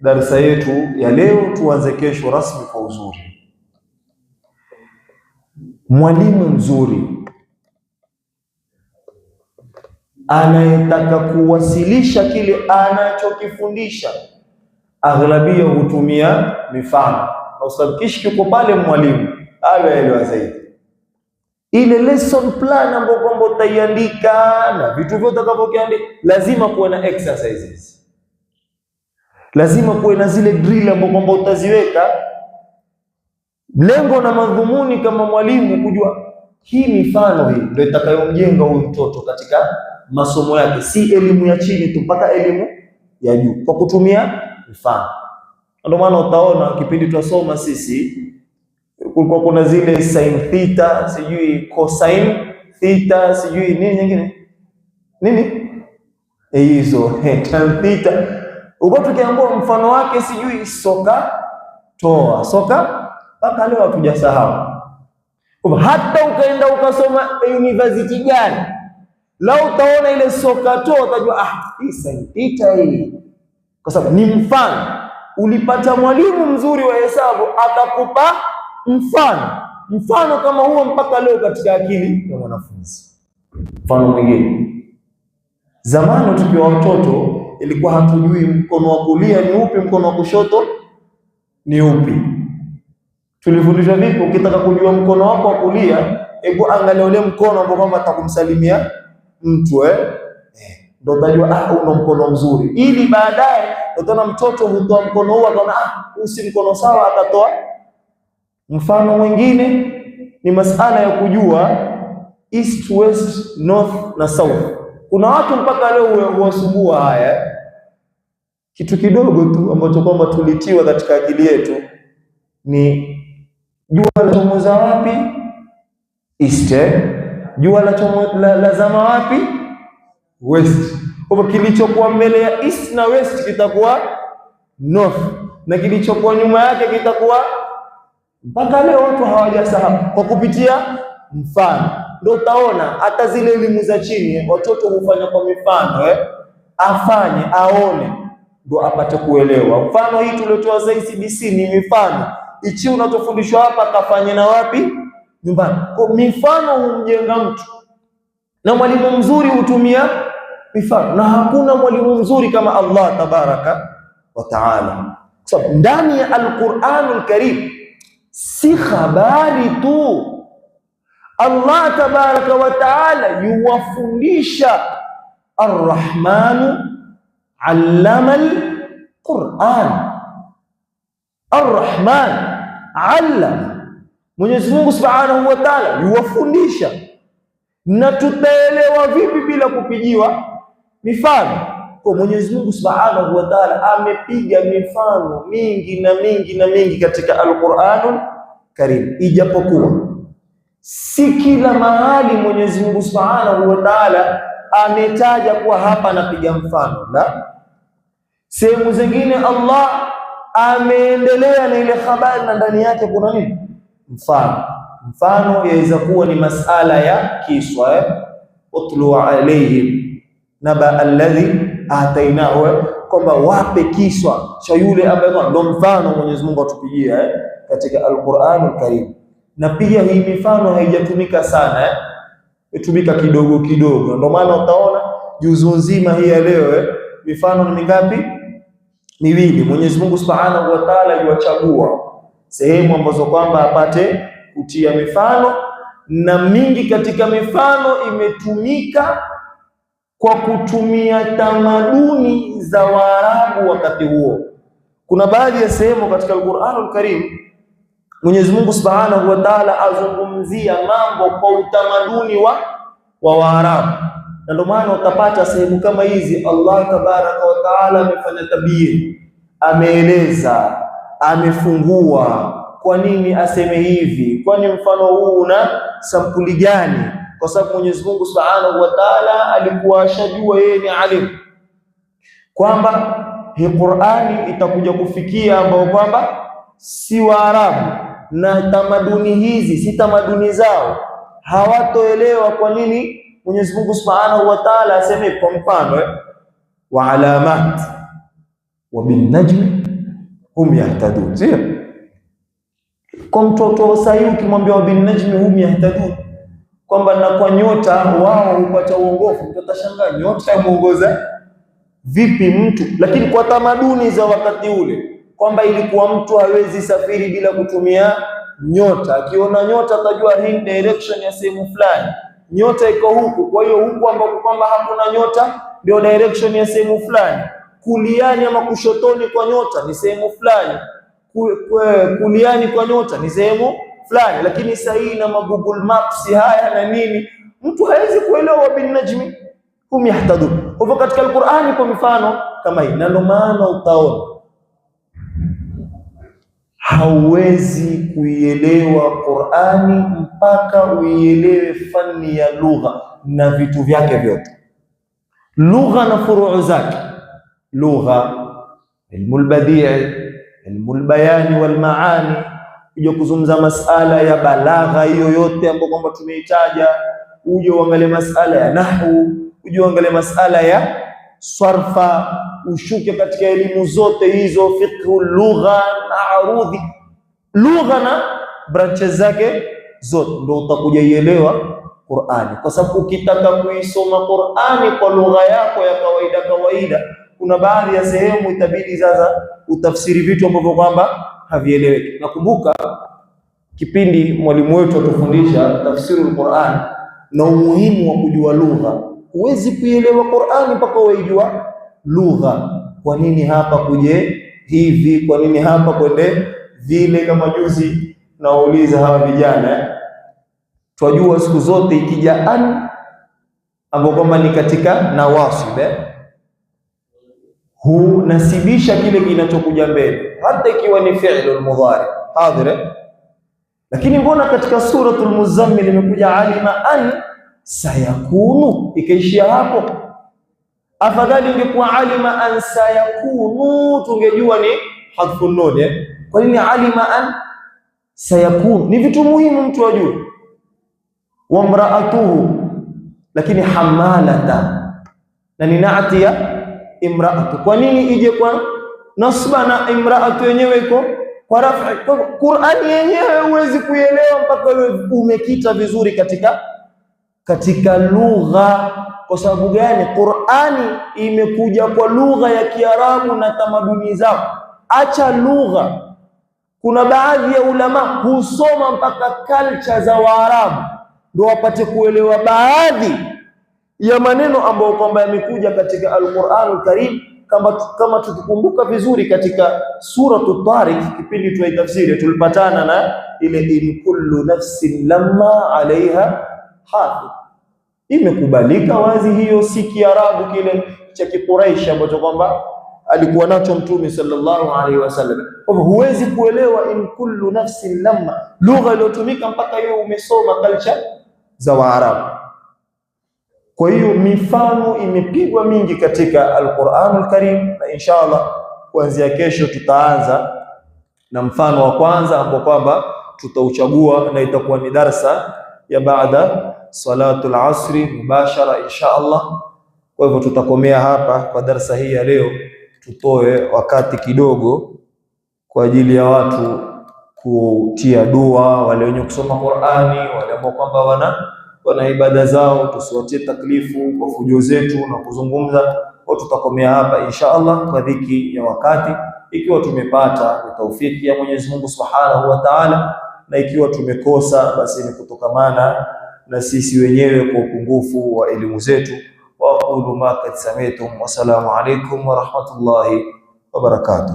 Darasa yetu ya leo tuanze kesho rasmi kwa uzuri. Mwalimu mzuri anayetaka kuwasilisha kile anachokifundisha aghlabia hutumia mifano, na usabikishi kiko pale mwalimu aelewa zaidi ile lesson plan ambayo kwamba utaiandika na vitu vyote utakavyokiandika, lazima kuwe na exercises, lazima kuwe na zile drill ambazo kwamba utaziweka. Lengo na madhumuni kama mwalimu kujua hii mifano hii ndio itakayomjenga huyu mtoto katika masomo yake, si elimu ya chini tu mpaka elimu ya juu kwa kutumia mifano. Ndio maana utaona kipindi tunasoma sisi kulikuwa kuna zile sin theta, sijui cosine theta, sijui nini nyingine nini hizo tan theta. Uko tukiambiwa mfano wake sijui soka toa soka, mpaka leo hatujasahau. Hata ukaenda ukasoma university gani, lao utaona ile soka toa utajua hii sin theta hii, kwa sababu ni mfano. Ulipata mwalimu mzuri wa hesabu akakupa mfano kama huo mpaka leo katika akili ya mwanafunzi. Mfano mwingine, zamani tukiwa watoto ilikuwa hatujui mkono wa kulia ni upi, mkono wa kushoto ni upi. Tulifundishwa vipi? Ukitaka kujua mkono wako wa kulia, hebu angalia ule mkono ambao kama atakumsalimia mtu ndio utajua una mkono mzuri, ili baadaye utaona mtoto hutoa mkono huo akaona huu si mkono sawa, akatoa mfano mwingine. Ni masala ya kujua east, west, north na south. Kuna watu mpaka leo huwasumbua haya, kitu kidogo tu ambacho kwamba tulitiwa katika akili yetu ni jua lachomoza wapi? East. Jua lazama wapi? West. Kwa kilichokuwa mbele ya east na west kitakuwa north, na kilichokuwa nyuma yake kitakuwa. Mpaka leo watu hawajasahau kwa kupitia mfano. Ndio utaona hata zile elimu za chini watoto hufanya kwa mifano, afanye aone ndio apate kuelewa. Mfano hii tuliotoa za CBC ni mifano. Ichi unatofundishwa hapa kafanye na wapi? Nyumbani. Kwa mifano humjenga mtu, na mwalimu mzuri hutumia mifano, na hakuna mwalimu mzuri kama Allah tabaraka wa taala. So, ndani ya Al-Qur'anul Karim si habari tu, Allah tabaraka wa taala yuwafundisha. Ar-Rahmanu allama al-Qur'an. Ar-Rahman allama, Mwenyezi Mungu subhanahu wa taala yuwafundisha. Na tutaelewa vipi bila kupigiwa mifano? Kwa Mwenyezi Mungu subhanahu wa taala amepiga mifano mingi na mingi na mingi katika Al-Qur'anul Karim, ijapokuwa si kila mahali Mwenyezi Mungu subhanahu wa taala ametaja kuwa hapa anapiga mfano. La, sehemu zingine Allah ameendelea na ile habari na ndani yake kuna nini? Mfano yaweza kuwa ni masala ya kiswa, utlu alayhim naba alladhi atainahu, kwamba wape kiswa cha yule ambaye ndo mfano Mwenyezi Mungu atupigia katika Al-Qur'anul Karim. Na pia hii mifano haijatumika sana, itumika kidogo kidogo. Ndio maana utaona juzu nzima hii ya leo mifano ni mingapi? Miwili. Mwenyezi Mungu Subhanahu wa Ta'ala yuachagua sehemu ambazo kwamba apate kutia mifano, na mingi katika mifano imetumika kwa kutumia tamaduni za Waarabu wakati huo. Kuna baadhi ya sehemu katika Al-Qur'anul Karim Mwenyezi Mungu Subhanahu wa Ta'ala azungumzia mambo kwa utamaduni wa Waarabu, na ndio maana utapata sehemu kama hizi Allah tabaraka wa Ta'ala amefanya tabia, ameeleza, amefungua kwa nini aseme hivi, kwani mfano huu una sampuli gani, kwa sababu Mwenyezi Mungu Subhanahu wa Ta'ala alikuwa ashajua yeye ni alim kwamba hii Qur'ani itakuja kufikia ambao kwamba si Waarabu na tamaduni hizi si tamaduni zao, hawatoelewa kwa nini Mwenyezi Mungu Subhanahu wa Ta'ala aseme kwa mfano wa alamat, wa bin najmi hum yahtadun. Sio kwa mtoto sahi ukimwambia wa bin najmi hum yahtadun kwamba na kwa nyota wao hupata uongofu, mtoto atashangaa nyota yamuongoza vipi mtu? Lakini kwa tamaduni za wakati ule kwamba ilikuwa mtu hawezi safiri bila kutumia nyota. Akiona nyota atajua hii direction ya sehemu fulani, nyota iko huku, kwa hiyo huku ambapo kwamba hakuna nyota ndio direction ya sehemu fulani. Kuliani ama kushotoni kwa nyota ni sehemu fulani, kuliani kwa nyota ni sehemu fulani. Lakini sahihi na Google Maps haya na nini, mtu hawezi kuelewa bin najmi hum yahtadun. Kwa hivyo katika Al-Qur'ani kwa mifano kama hii, na ndio maana utaona hauwezi kuielewa Qur'ani mpaka uielewe fani ya lugha na vitu vyake vyote, lugha na furuu zake, lugha, ilmul badi', ilmul bayani wal maani, uje kuzungumza masala ya balagha hiyo yote ambayo kwamba tumeitaja, uje uangalie masala ya nahwu, uje uangalie masala ya sarfa, ushuke katika elimu zote hizo, fiqhu, lugha na arudhi, lugha na branches zake zote, ndio utakuja ielewa Qur'ani. Kwa sababu ukitaka kuisoma Qur'ani kwa lugha yako ya kawaida, kuna baadhi ya sehemu itabidi sasa utafsiri vitu ambavyo kwamba havieleweki. Nakumbuka kipindi mwalimu wetu atufundisha tafsiri Qur'an na umuhimu wa kujua lugha. Huwezi kuielewa Qur'ani mpaka uijue lugha. Kwa nini hapa kuje hivi? Kwa nini hapa kwende vile? Kama juzi nauliza hawa vijana, twajua siku zote ikija an ambapo kwamba ni katika nawasib, hunasibisha kile kinachokuja mbele, hata ikiwa ni fi'lul mudhari hadhir. Lakini mbona katika suratul Muzammil imekuja alima an sayakunu, ikaishia hapo? Afadhali ingekuwa alima an sayakunu, tungejua ni hadfu nun. Kwa nini alima an sayakunu? Ni vitu muhimu mtu ajue. Wa mraatuhu, lakini hamalata na ni naati ya imraatu. Kwa nini ije kwa nasba na imraatu yenyewe iko kwa rafa? Qur'ani yenyewe huwezi kuielewa mpaka wewe umekita vizuri katika lugha. Kwa sababu gani? Qur'ani imekuja kwa lugha ya Kiarabu na tamaduni zao. Acha lugha, kuna baadhi ya ulama husoma mpaka culture za Waarabu ndio wapate kuelewa baadhi ya maneno ambayo kwamba yamekuja katika Al-Qur'anul Karim. Kama tukikumbuka vizuri katika Suratul Tariq, kipindi tuitafsiri, tulipatana na ile in kullu nafsin lamma alaiha hafidh. Imekubalika wazi, hiyo si Kiarabu kile cha Kiquraish ambacho kwamba alikuwa nacho Mtume sallallahu alaihi wasallam. Kwa hivyo huwezi kuelewa in kullu nafsin lamma, lugha iliyotumika mpaka hiyo umesoma culture za Waarabu. Kwa hiyo mifano imepigwa mingi katika Al-Qur'anul Karim, na inshallah kuanzia kesho tutaanza na mfano wa kwanza ambao kwamba tutauchagua na itakuwa ni darsa ya baada salatul asri mubashara inshallah. Kwa hivyo tutakomea hapa kwa darsa hii ya leo, tutoe wakati kidogo kwa ajili ya watu kutia dua, wale wenye kusoma Qur'ani, wale ambao kwamba wana ibada zao, tusiwatie taklifu kwa fujo zetu na kuzungumza. Kwa tutakomea hapa inshallah kwa dhiki ya wakati. Ikiwa tumepata ni taufiki ya Mwenyezi Mungu Subhanahu wa Ta'ala, na ikiwa tumekosa basi ni kutokamana na sisi wenyewe kwa upungufu wa elimu zetu. Wa aqulu ma qad sami'tum, wa salamu alaykum wa rahmatullahi wa barakatuh.